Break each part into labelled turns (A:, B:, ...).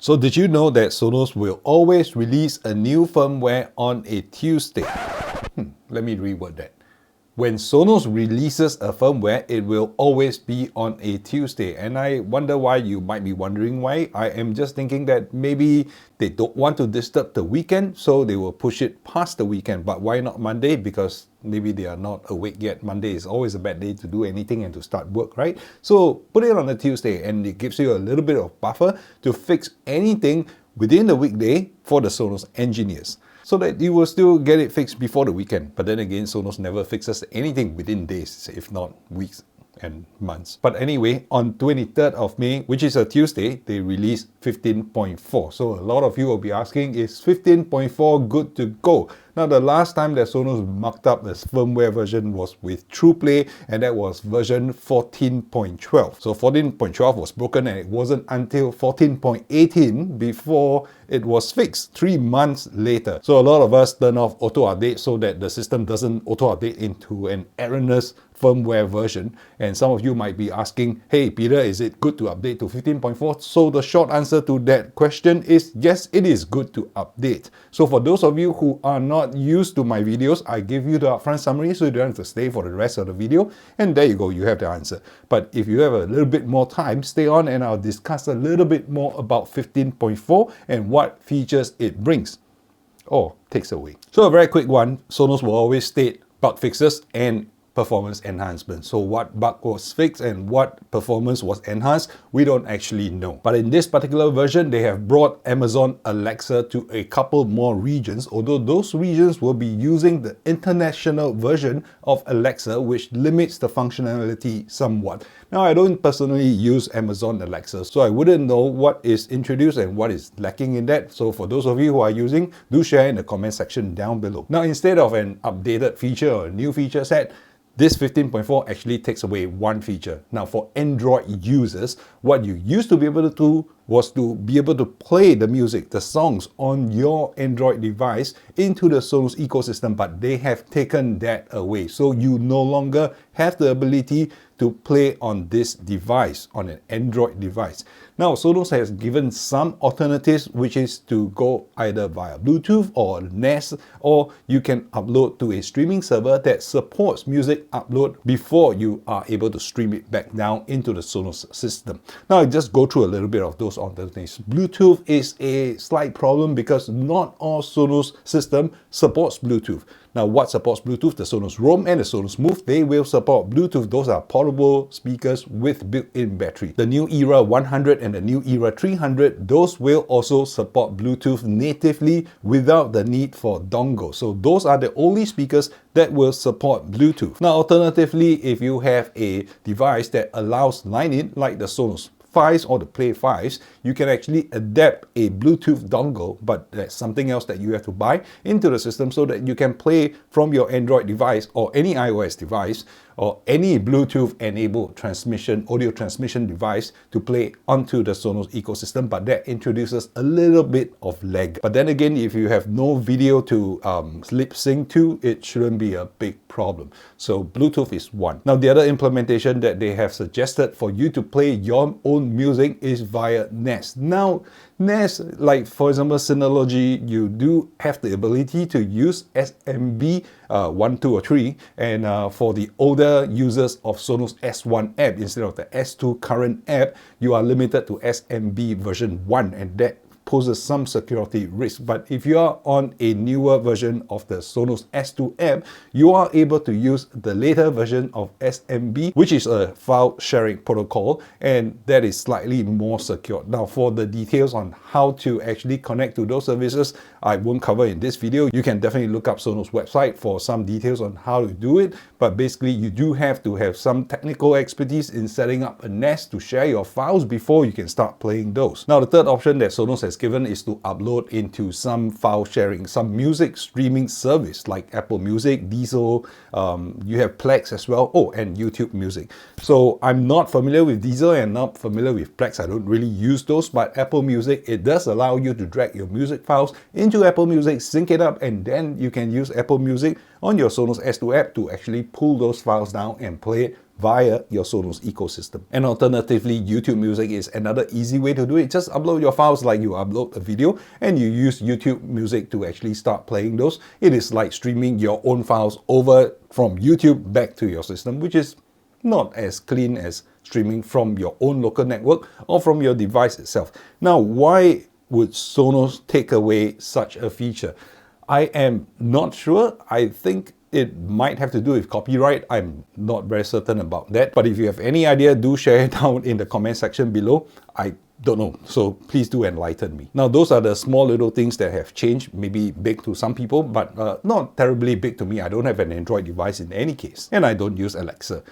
A: So did you know that Sonos will always release a new firmware on a Tuesday? Let me reword that. When Sonos releases a firmware, it will always be on a Tuesday. And I wonder why. You might be wondering why. I am just thinking that maybe they don't want to disturb the weekend, so they will push it past the weekend. But why not Monday? Because maybe they are not awake yet. Monday is always a bad day to do anything and to start work, right? So put it on a Tuesday and it gives you a little bit of buffer to fix anything within the weekday for the Sonos engineers, so that you will still get it fixed before the weekend. But then again, Sonos never fixes anything within days, if not weeks and months. But anyway, on 23rd of May, which is a Tuesday, they released 15.4. So a lot of you will be asking, is 15.4 good to go? Now, the last time that Sonos marked up this firmware version was with TruePlay, and that was version 14.12. So 14.12 was broken, and it wasn't until 14.18 before it was fixed 3 months later. So a lot of us turn off auto update so that the system doesn't auto update into an erroneous firmware version. And some of you might be asking, hey Peter, is it good to update to 15.4? So the short answer to that question is yes, it is good to update. So for those of you who are not used to my videos, I give you the upfront summary so you don't have to stay for the rest of the video, and there you go, you have the answer. But if you have a little bit more time, stay on and I'll discuss a little bit more about 15.4 and what features it brings or takes away. So a very quick one, Sonos will always state bug fixes and performance enhancement. So what bug was fixed and what performance was enhanced, we don't actually know. But in this particular version, they have brought Amazon Alexa to a couple more regions, although those regions will be using the international version of Alexa, which limits the functionality somewhat. Now, I don't personally use Amazon Alexa, so I wouldn't know what is introduced and what is lacking in that. So for those of you who are using, do share in the comment section down below. Now, instead of an updated feature or a new feature set, this 15.4 actually takes away one feature. Now, for Android users, what you used to be able to do was to be able to play the music, the songs on your Android device into the Sonos ecosystem, but they have taken that away. So you no longer have the ability to play on this device, on an Android device. Now, Sonos has given some alternatives, which is to go either via Bluetooth or NAS, or you can upload to a streaming server that supports music upload before you are able to stream it back down into the Sonos system. Now, I'll just go through a little bit of those alternatives. Bluetooth is a slight problem because not all Sonos system supports Bluetooth. Now, what supports Bluetooth? The Sonos Roam and the Sonos Move, they will support Bluetooth. Those are portable speakers with built-in battery. The New Era 100 and the New Era 300, those will also support Bluetooth natively without the need for dongle. So those are the only speakers that will support Bluetooth. Now, alternatively, if you have a device that allows line-in, like the Sonos 5s or the Play 5s, you can actually adapt a Bluetooth dongle, but that's something else that you have to buy into the system so that you can play from your Android device or any iOS device or any Bluetooth-enabled audio transmission device to play onto the Sonos ecosystem, but that introduces a little bit of lag. But then again, if you have no video to lip sync to, it shouldn't be a big problem. So Bluetooth is one. Now, the other implementation that they have suggested for you to play your own music is via NAS. Now, NAS, like for example Synology, you do have the ability to use SMB 1, 2, or 3, and for the older users of Sonos S1 app, instead of the S2 current app, you are limited to SMB version 1, and that poses some security risk. But if you are on a newer version of the Sonos S2 app, you are able to use the later version of SMB, which is a file sharing protocol, and that is slightly more secure. Now, for the details on how to actually connect to those services, I won't cover in this video. You can definitely look up Sonos website for some details on how to do it, but basically you do have to have some technical expertise in setting up a NAS to share your files before you can start playing those. Now, the third option that Sonos has given is to upload into some file sharing, some music streaming service like Apple Music, Diesel, you have Plex as well, and YouTube Music. So I'm not familiar with Diesel and not familiar with Plex. I don't really use those, but Apple Music, it does allow you to drag your music files into Apple Music, sync it up, and then you can use Apple Music on your Sonos S2 app to actually pull those files down and play it via your Sonos ecosystem. And alternatively, YouTube Music is another easy way to do it. Just upload your files like you upload a video and you use YouTube Music to actually start playing those. It is like streaming your own files over from YouTube back to your system, which is not as clean as streaming from your own local network or from your device itself. Now, why would Sonos take away such a feature? I am not sure. I think it might have to do with copyright. I'm not very certain about that. But if you have any idea, do share it down in the comment section below. I don't know, so please do enlighten me. Now, those are the small little things that have changed, maybe big to some people, but not terribly big to me. I don't have an Android device in any case, and I don't use Alexa.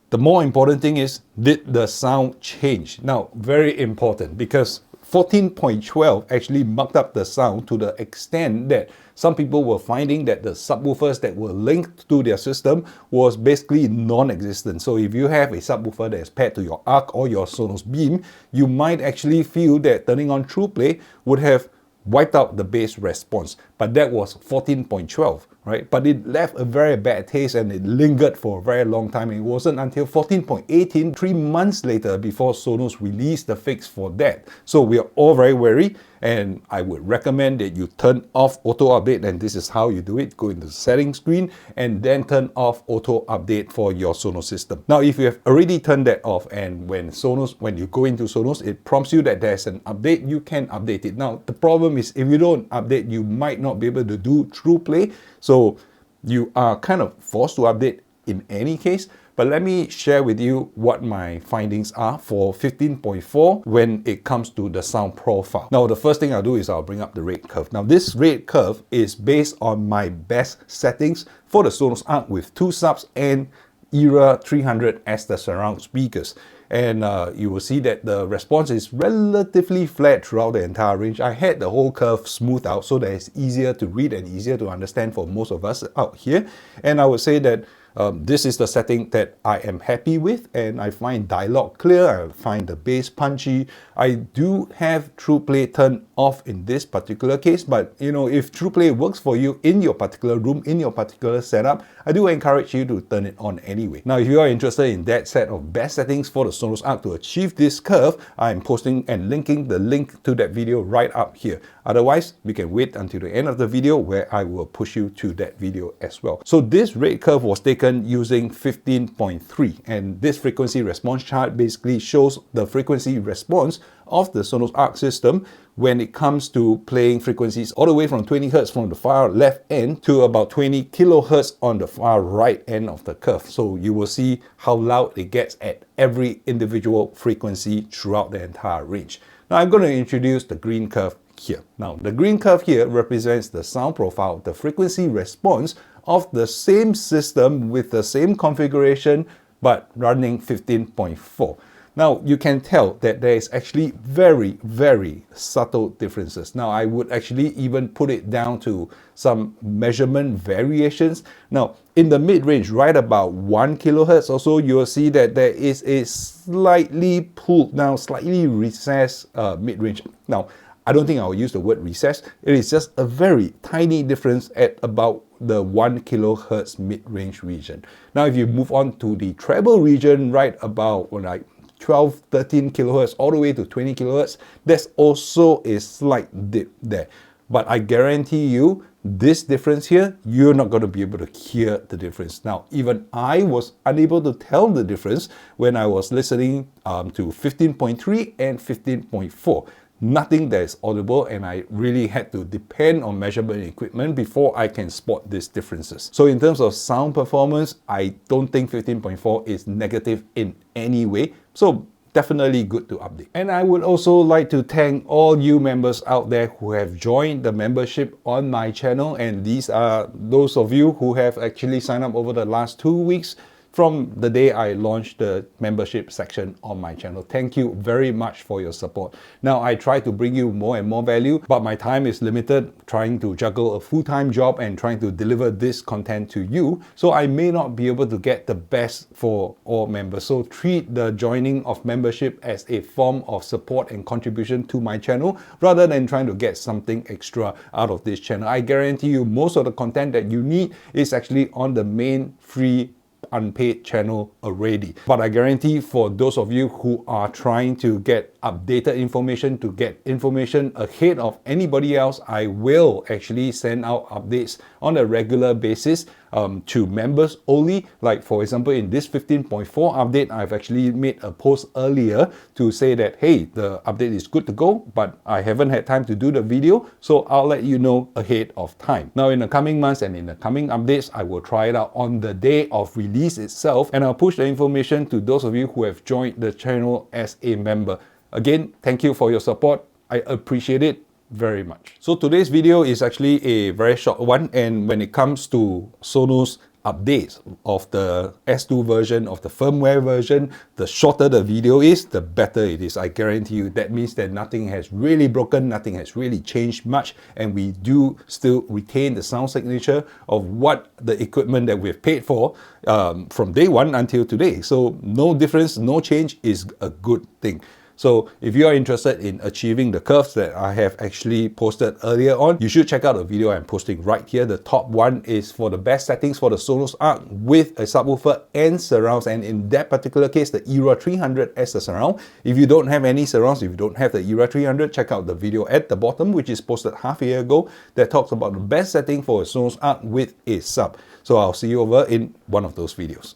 A: The more important thing is, did the sound change? Now, very important, because 14.12 actually mucked up the sound to the extent that some people were finding that the subwoofers that were linked to their system was basically non-existent. So if you have a subwoofer that is paired to your Arc or your Sonos Beam, you might actually feel that turning on TruePlay would have wiped out the bass response. But that was 14.12, right? But it left a very bad taste and it lingered for a very long time. It wasn't until 14.18, 3 months later, before Sonos released the fix for that. So we are all very wary, and I would recommend that you turn off auto update, and this is how you do it. Go into the settings screen and then turn off auto update for your Sonos system. Now, if you have already turned that off, and when you go into Sonos, it prompts you that there's an update, you can update it. Now, the problem is if you don't update, you might not be able to do TruePlay. So you are kind of forced to update in any case. But let me share with you what my findings are for 15.4 when it comes to the sound profile. Now, the first thing I'll do is I'll bring up the rate curve. Now, this rate curve is based on my best settings for the Sonos Arc with 2 subs and Era 300 as the surround speakers. And you will see that the response is relatively flat throughout the entire range. I had the whole curve smoothed out so that it's easier to read and easier to understand for most of us out here. And I would say that this is the setting that I am happy with, and I find dialogue clear, I find the bass punchy. I do have TruePlay turned off in this particular case, but you know, if TruePlay works for you in your particular room, in your particular setup, I do encourage you to turn it on anyway. Now, if you are interested in that set of best settings for the Sonos Arc to achieve this curve, I'm posting and linking the link to that video right up here. Otherwise, we can wait until the end of the video where I will push you to that video as well. So this rate curve was taken using 15.3, and this frequency response chart basically shows the frequency response of the Sonos Arc system when it comes to playing frequencies all the way from 20 Hz from the far left end to about 20 kilohertz on the far right end of the curve. So you will see how loud it gets at every individual frequency throughout the entire range. Now I'm going to introduce the green curve here. Now the green curve here represents the sound profile, the frequency response of the same system with the same configuration but running 15.4. Now, you can tell that there is actually very, very subtle differences. Now, I would actually even put it down to some measurement variations. Now, in the mid-range, right about 1 kilohertz or so, you will see that there is a slightly pulled down, slightly recessed mid-range. Now, I don't think I will use the word recess. It is just a very tiny difference at about the 1 kilohertz mid-range region. Now, if you move on to the treble region, right about like 12, 13 kilohertz all the way to 20 kilohertz, there's also a slight dip there. But I guarantee you, this difference here, you're not going to be able to hear the difference. Now, even I was unable to tell the difference when I was listening to 15.3 and 15.4. Nothing that is audible, and I really had to depend on measurement equipment before I can spot these differences. So in terms of sound performance, I don't think 15.4 is negative in any way. So definitely good to update. And I would also like to thank all you members out there who have joined the membership on my channel. And these are those of you who have actually signed up over the last 2 weeks from the day I launched the membership section on my channel. Thank you very much for your support. Now, I try to bring you more and more value, but my time is limited, trying to juggle a full-time job and trying to deliver this content to you. So I may not be able to get the best for all members. So treat the joining of membership as a form of support and contribution to my channel rather than trying to get something extra out of this channel. I guarantee you most of the content that you need is actually on the main free unpaid channel already. But I guarantee for those of you who are trying to get updated information, to get information ahead of anybody else, I will actually send out updates on a regular basis to members only. Like for example, in this 15.4 update, I've actually made a post earlier to say that, hey, the update is good to go, but I haven't had time to do the video, so I'll let you know ahead of time. Now, in the coming months and in the coming updates, I will try it out on the day of release itself, and I'll push the information to those of you who have joined the channel as a member. Again, thank you for your support. I appreciate it very much. So today's video is actually a very short one, and when it comes to Sonos updates of the S2 version, of the firmware version, the shorter the video is, the better it is. I guarantee you. That means that nothing has really broken, nothing has really changed much, and we do still retain the sound signature of what the equipment that we've paid for from day one until today. So no difference, no change is a good thing. So if you are interested in achieving the curves that I have actually posted earlier on, you should check out the video I'm posting right here. The top one is for the best settings for the Sonos Arc with a subwoofer and surrounds, and in that particular case, the Era 300 as a surround. If you don't have any surrounds, if you don't have the Era 300, check out the video at the bottom, which is posted half a year ago, that talks about the best setting for a Sonos Arc with a sub. So I'll see you over in one of those videos.